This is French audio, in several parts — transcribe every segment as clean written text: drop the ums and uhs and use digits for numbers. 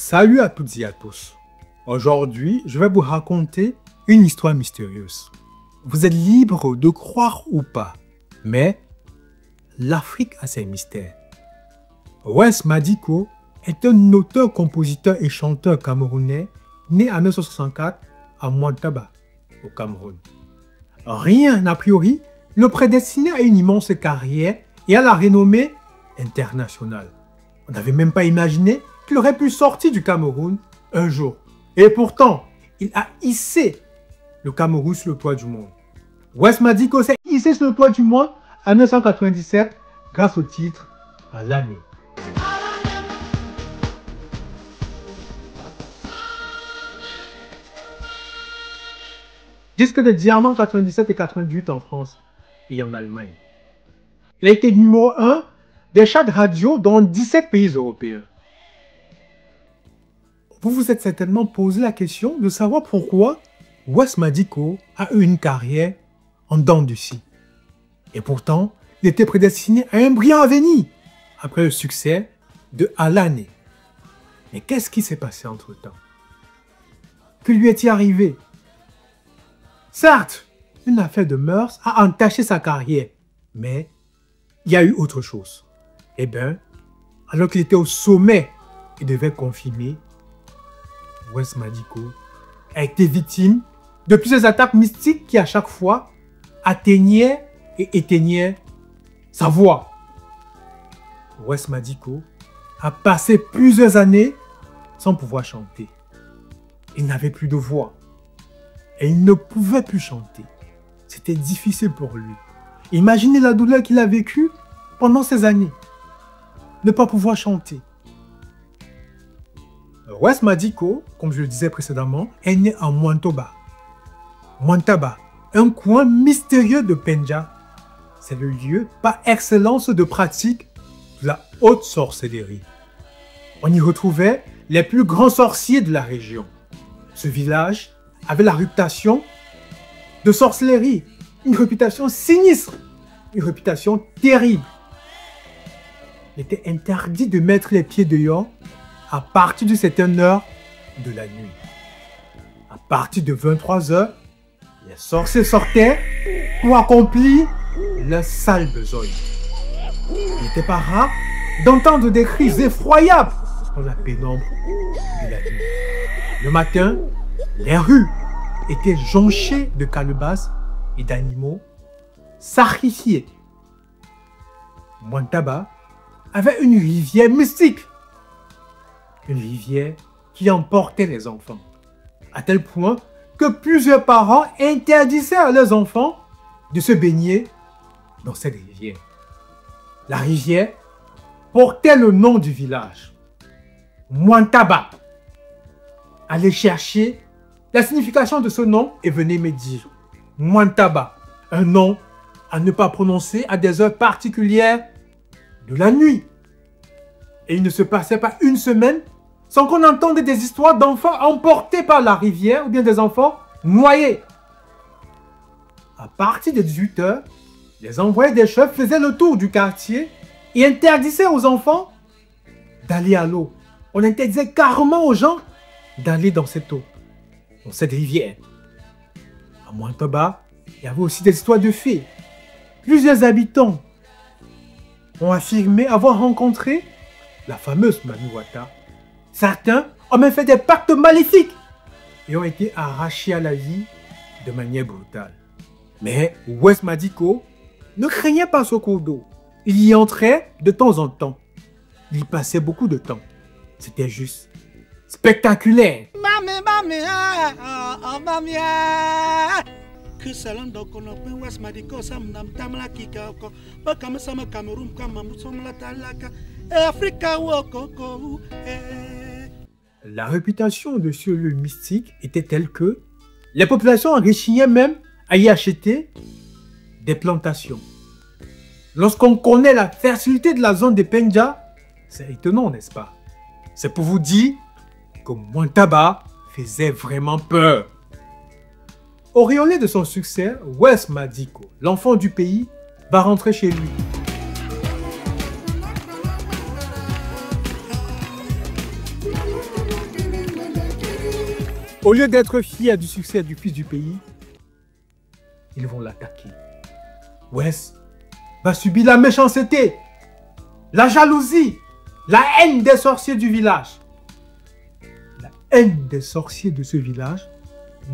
Salut à toutes et à tous. Aujourd'hui, je vais vous raconter une histoire mystérieuse. Vous êtes libre de croire ou pas, mais l'Afrique a ses mystères. Wes Madiko est un auteur, compositeur et chanteur camerounais né en 1964 à Mwantaba, au Cameroun. Rien, a priori, le prédestinait à une immense carrière et à la renommée internationale. On n'avait même pas imaginé qu'il aurait pu sortir du Cameroun un jour. Et pourtant, il a hissé le Cameroun sur le toit du monde. Wes Madiko s'est hissé sur le toit du monde en 1997 grâce au titre Alani. Disque de diamant en 97 et 98 en France et en Allemagne. Il a été numéro 1 des charts radio dans 17 pays européens. Vous vous êtes certainement posé la question de savoir pourquoi Wes Madiko a eu une carrière en dents de scie. Et pourtant, il était prédestiné à un brillant avenir après le succès de Alani. Mais qu'est-ce qui s'est passé entre-temps? Que lui est-il arrivé? Certes, une affaire de mœurs a entaché sa carrière, mais il y a eu autre chose. Eh bien, alors qu'il était au sommet et devait confirmer, Wes Madiko a été victime de plusieurs attaques mystiques qui à chaque fois atteignaient et éteignaient sa voix. Wes Madiko a passé plusieurs années sans pouvoir chanter. Il n'avait plus de voix. Et il ne pouvait plus chanter. C'était difficile pour lui. Imaginez la douleur qu'il a vécue pendant ces années. Ne pas pouvoir chanter. Wes Madiko, comme je le disais précédemment, est né à Mwantaba. Mwantaba, un coin mystérieux de Pendja. C'est le lieu par excellence de pratique de la haute sorcellerie. On y retrouvait les plus grands sorciers de la région. Ce village avait la réputation de sorcellerie, une réputation sinistre, une réputation terrible. Il était interdit de mettre les pieds dehors à partir de certaines heures de la nuit. À partir de 23 h, les sorciers sortaient pour accomplir leur sale besogne. Il n'était pas rare d'entendre des cris effroyables dans la pénombre de la nuit. Le matin, les rues étaient jonchées de calebasses et d'animaux sacrifiés. Mwantaba avait une rivière mystique. Une rivière qui emportait les enfants. À tel point que plusieurs parents interdisaient à leurs enfants de se baigner dans cette rivière. La rivière portait le nom du village. Mwantaba. Allez chercher la signification de ce nom et venez me dire. Mwantaba, un nom à ne pas prononcer à des heures particulières de la nuit. Et il ne se passait pas une semaine sans qu'on entende des histoires d'enfants emportés par la rivière ou bien des enfants noyés. À partir de 18 h, les envoyés des chefs faisaient le tour du quartier et interdisaient aux enfants d'aller à l'eau. On interdisait carrément aux gens d'aller dans cette eau, dans cette rivière. À Mwantaba, il y avait aussi des histoires de fées. Plusieurs habitants ont affirmé avoir rencontré la fameuse Mami Wata. Certains ont même fait des pactes maléfiques et ont été arrachés à la vie de manière brutale. Mais Wes Madiko ne craignait pas ce cours d'eau. Il y entrait de temps en temps. Il y passait beaucoup de temps. C'était juste spectaculaire. La réputation de ce lieu mystique était telle que les populations enrichignaient même à y acheter des plantations. Lorsqu'on connaît la fertilité de la zone de Pendja, c'est étonnant, n'est-ce pas? C'est pour vous dire que Mwantaba faisait vraiment peur. Auréolé de son succès, Wes Madiko, l'enfant du pays, va rentrer chez lui. Au lieu d'être fiers du succès du fils du pays, ils vont l'attaquer. Wes va subir la méchanceté, la jalousie, la haine des sorciers du village. La haine des sorciers de ce village,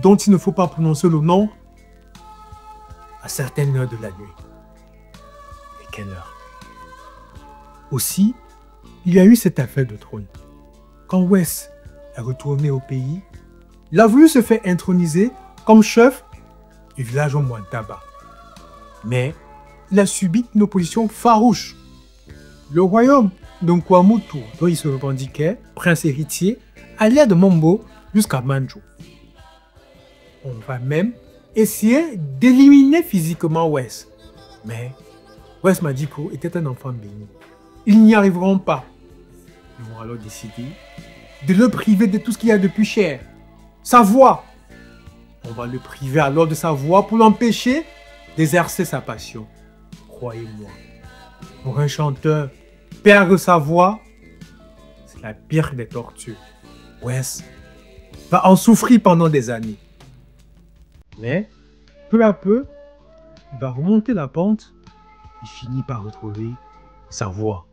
dont il ne faut pas prononcer le nom à certaines heures de la nuit. Et quelle heure? Aussi, il y a eu cette affaire de trône. Quand Wes est retourné au pays, il a voulu se faire introniser comme chef du village au Montaba. Mais il a subi une opposition farouche. Le royaume de Nkwamutu, dont il se revendiquait, prince héritier, allait de Mombo jusqu'à Manjou. On va même essayer d'éliminer physiquement Wes. Mais Wes Madiko était un enfant béni. Ils n'y arriveront pas. Ils vont alors décider de le priver de tout ce qu'il y a de plus cher. Sa voix. On va le priver alors de sa voix pour l'empêcher d'exercer sa passion. Croyez-moi, pour un chanteur, perdre sa voix, c'est la pire des tortures. Wes va en souffrir pendant des années. Mais, peu à peu, il va remonter la pente et finit par retrouver sa voix.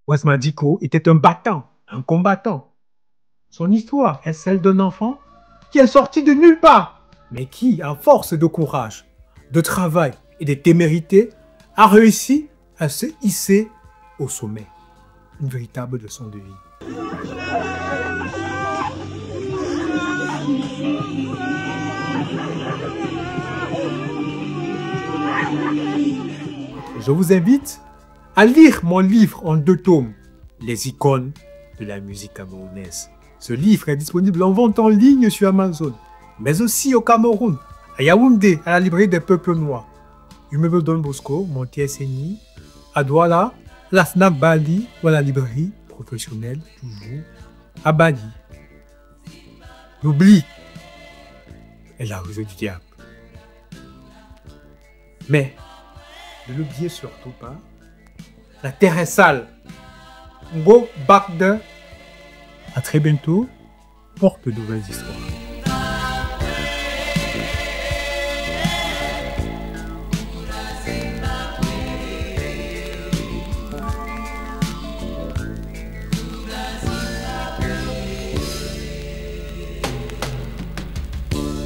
Wes Madiko était un battant, un combattant. Son histoire est celle d'un enfant qui est sorti de nulle part, mais qui, à force de courage, de travail et de témérité, a réussi à se hisser au sommet. Une véritable leçon de vie. Je vous invite à lire mon livre en 2 tomes, Les icônes de la musique camerounaise. Ce livre est disponible en vente en ligne sur Amazon, mais aussi au Cameroun, à Yaoundé, à la librairie des peuples noirs, Immeuble Don Bosco, Montier-Seni, à Douala, la Snap Bali ou à la librairie professionnelle, toujours, à Bali. L'oubli est la ruse du diable. Mais, ne l'oubliez surtout pas, la terre est sale. Ngo Bakde. À très bientôt pour de nouvelles histoires.